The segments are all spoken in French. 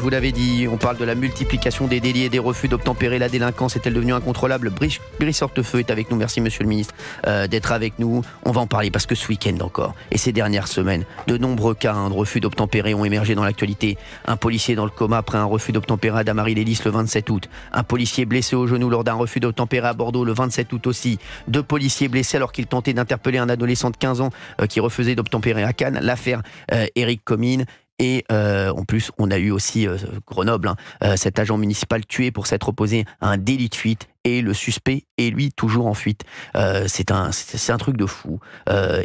vous l'avez dit, on parle de la multiplication des délits et des refus d'obtempérer. La délinquance est-elle devenue incontrôlable? Brice Hortefeux est avec nous, merci monsieur le ministre d'être avec nous. On va en parler parce que ce week-end encore, et ces dernières semaines, de nombreux cas de refus d'obtempérer ont émergé dans l'actualité. Un policier dans le coma après un refus d'obtempérer à Damary-les-Lys le 27 août. Un policier blessé au genou lors d'un refus d'obtempérer à Bordeaux le 27 août aussi. 2 policiers blessés alors qu'ils tentaient d'interpeller un adolescent de 15 ans qui refusait d'obtempérer à Cannes. L'affaire Éric Comines. Et en plus, on a eu aussi Grenoble, cet agent municipal tué pour s'être opposé à un délit de fuite. Et le suspect est, lui, toujours en fuite. C'est un truc de fou.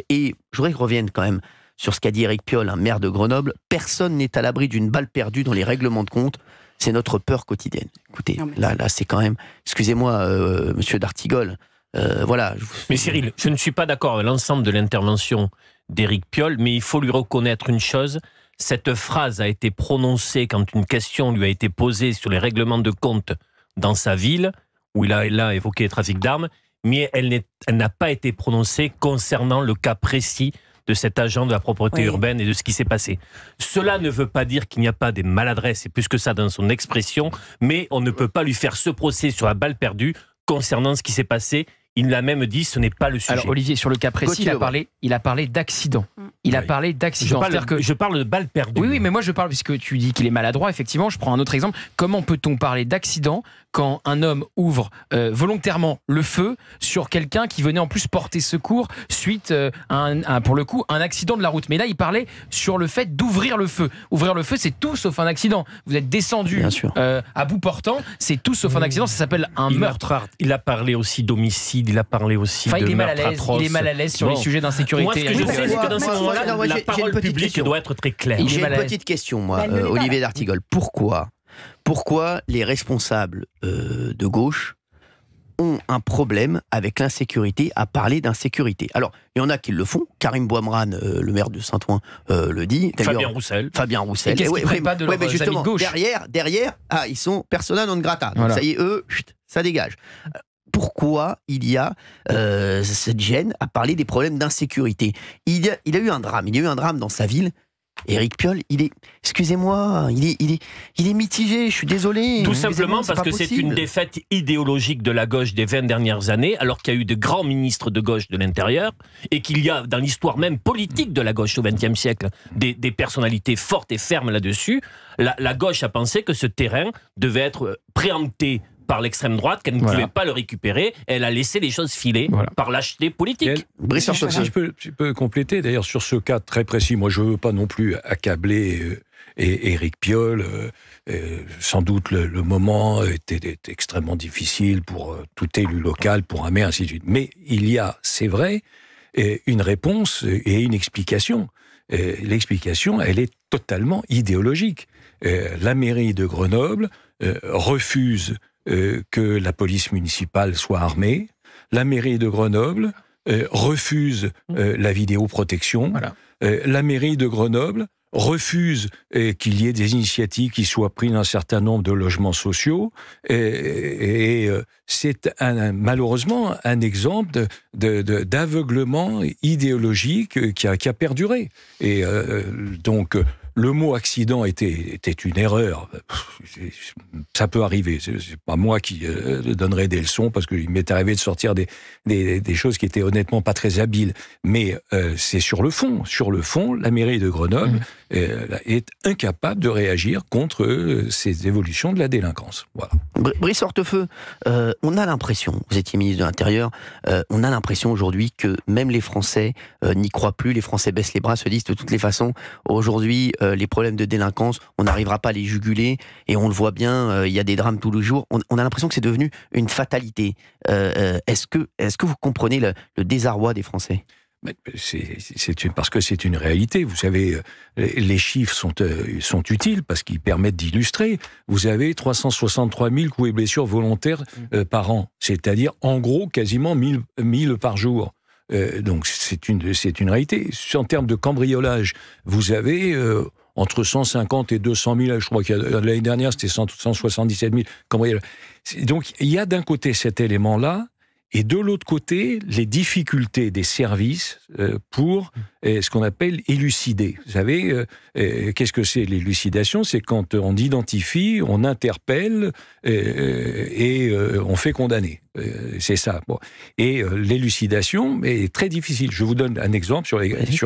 Et je voudrais qu'on revienne quand même sur ce qu'a dit Éric Piolle, un maire de Grenoble. Personne n'est à l'abri d'une balle perdue dans les règlements de compte. C'est notre peur quotidienne. Écoutez, là, c'est quand même... Excusez-moi, monsieur d'Artigol. Voilà. Mais Cyril, je ne suis pas d'accord avec l'ensemble de l'intervention d'Éric Piolle, mais il faut lui reconnaître une chose. Cette phrase a été prononcée quand une question lui a été posée sur les règlements de compte dans sa ville, où il a évoqué les trafics d'armes, mais elle n'a pas été prononcée concernant le cas précis de cet agent de la propreté urbaine et de ce qui s'est passé. Cela ne veut pas dire qu'il n'y a pas des maladresses, et plus que ça dans son expression, mais on ne peut pas lui faire ce procès sur la balle perdue concernant ce qui s'est passé. Il l'a même dit, ce n'est pas le sujet. Alors Olivier, sur le cas précis, il a parlé d'accident. Il a parlé d'accident. Je parle de balle perdue. Oui, mais moi je parle, puisque tu dis qu'il est maladroit, effectivement, je prends un autre exemple. Comment peut-on parler d'accident quand un homme ouvre volontairement le feu sur quelqu'un qui venait en plus porter secours suite pour le coup, un accident de la route? Mais là, il parlait sur le fait d'ouvrir le feu. Ouvrir le feu, c'est tout sauf un accident. Vous êtes descendu à bout portant, c'est tout sauf un accident, ça s'appelle un meurtre. Il a parlé aussi d'homicide, il a parlé aussi de meurtre atroce. Il est mal à l'aise sur les sujets d'insécurité. Moi, ce que je sais, c'est que dans ces moments-là, la parole publique doit être très claire. J'ai une petite question, moi, Olivier d'Artigol. Pourquoi les responsables de gauche ont un problème avec l'insécurité, à parler d'insécurité? Alors, il y en a qui le font. Karim Bouamran, le maire de Saint-Ouen, le dit. Fabien Roussel. Et qu'est-ce qu'ils prennent pas de leurs amis de gauche? Derrière, ils sont persona non grata. Donc ça y est, eux, ça dégage. Pourquoi il y a cette gêne à parler des problèmes d'insécurité? Il a eu un drame dans sa ville. Éric Piolle, excusez-moi, il est mitigé, je suis désolé. Tout simplement parce que c'est une défaite idéologique de la gauche des 20 dernières années, alors qu'il y a eu de grands ministres de gauche de l'intérieur, et qu'il y a dans l'histoire même politique de la gauche au XXe siècle des personnalités fortes et fermes là-dessus. La gauche a pensé que ce terrain devait être préempté par l'extrême droite, qu'elle ne pouvait pas le récupérer. Elle a laissé les choses filer par lâcheté politique. Si je peux compléter, d'ailleurs, sur ce cas très précis, moi je ne veux pas non plus accabler Éric Piolle. Sans doute le moment était extrêmement difficile pour tout élu local, pour un maire, ainsi de suite. Mais il y a, c'est vrai, une réponse et une explication. L'explication, elle est totalement idéologique. La mairie de Grenoble refuse que la police municipale soit armée. La mairie de Grenoble refuse la vidéoprotection. La mairie de Grenoble refuse qu'il y ait des initiatives qui soient prises d'un certain nombre de logements sociaux. Et c'est malheureusement un exemple d'aveuglement idéologique qui a perduré. Et donc... Le mot accident était une erreur. Ça peut arriver. C'est pas moi qui donnerai des leçons parce qu'il m'est arrivé de sortir des choses qui étaient honnêtement pas très habiles. Mais c'est sur le fond. Sur le fond, la mairie de Grenoble est incapable de réagir contre ces évolutions de la délinquance. Voilà. Brice Hortefeux, on a l'impression, vous étiez ministre de l'Intérieur, on a l'impression aujourd'hui que même les Français n'y croient plus, les Français baissent les bras, se disent de toutes les façons, aujourd'hui, les problèmes de délinquance, on n'arrivera pas à les juguler, et on le voit bien, il y a des drames tous les jours, on a l'impression que c'est devenu une fatalité. Est-ce que vous comprenez le désarroi des Français ? Parce que c'est une réalité. Vous savez, les chiffres sont utiles parce qu'ils permettent d'illustrer. Vous avez 363 000 coups et blessures volontaires par an, c'est-à-dire en gros quasiment 1000 par jour. Donc c'est une réalité. En termes de cambriolage, vous avez entre 150 et 200 000, je crois que l'année dernière c'était 177 000 cambriolages. Donc il y a d'un côté cet élément-là, Et de l'autre côté, les difficultés des services pour ce qu'on appelle élucider. Vous savez, qu'est-ce que c'est l'élucidation? C'est quand on identifie, on interpelle et on fait condamner. C'est ça. Bon. Et l'élucidation est très difficile. Je vous donne un exemple sur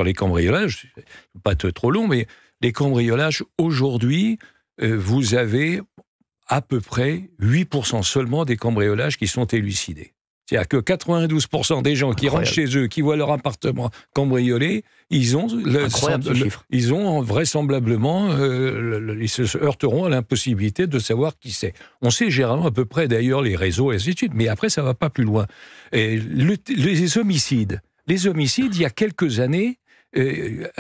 les cambriolages. Pas trop long, mais les cambriolages, aujourd'hui, vous avez à peu près 8% seulement des cambriolages qui sont élucidés. C'est-à-dire que 92% des gens qui rentrent chez eux, qui voient leur appartement cambriolé, ils ont vraisemblablement, ils se heurteront à l'impossibilité de savoir qui c'est. On sait généralement à peu près d'ailleurs les réseaux et ainsi de suite, mais après ça va pas plus loin. Et les homicides, il y a quelques années,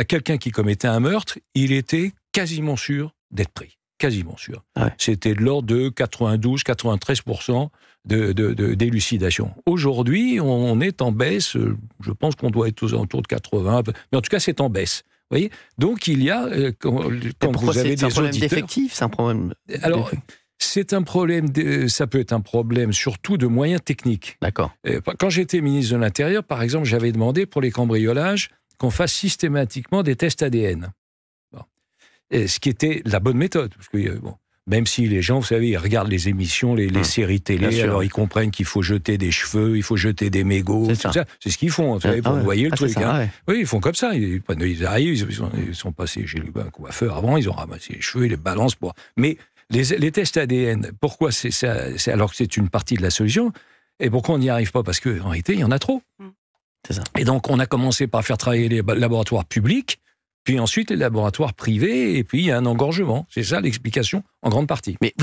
quelqu'un qui commettait un meurtre, il était quasiment sûr d'être pris. Quasiment sûr. Ouais. C'était de l'ordre de 92-93% d'élucidation. Aujourd'hui, on est en baisse. Je pense qu'on doit être aux alentours de 80, mais en tout cas, c'est en baisse. Vous voyez ? Donc, il y a quand vous avez des auditeurs... C'est un problème d'effectif, c'est un problème... Alors, c'est un problème, ça peut être un problème surtout de moyens techniques. D'accord. Quand j'étais ministre de l'Intérieur, par exemple, j'avais demandé pour les cambriolages qu'on fasse systématiquement des tests ADN. Ce qui était la bonne méthode. Parce que, même si les gens, vous savez, ils regardent les émissions, les séries télé, alors ils comprennent qu'il faut jeter des cheveux, il faut jeter des mégots, tout ça. C'est ce qu'ils font, vous savez, pour envoyer le truc. Ça, hein. Oui, ils font comme ça. Ils arrivent, ils sont passés chez un coiffeur avant, ils ont ramassé les cheveux, ils les balancent pour... Mais les tests ADN, pourquoi c'est ça, alors que c'est une partie de la solution, et pourquoi on n'y arrive pas? Parce qu'en réalité, il y en a trop. C'est ça. Et donc, on a commencé par faire travailler les laboratoires publics, puis ensuite les laboratoires privés, et puis il y a un engorgement. C'est ça l'explication en grande partie. Mais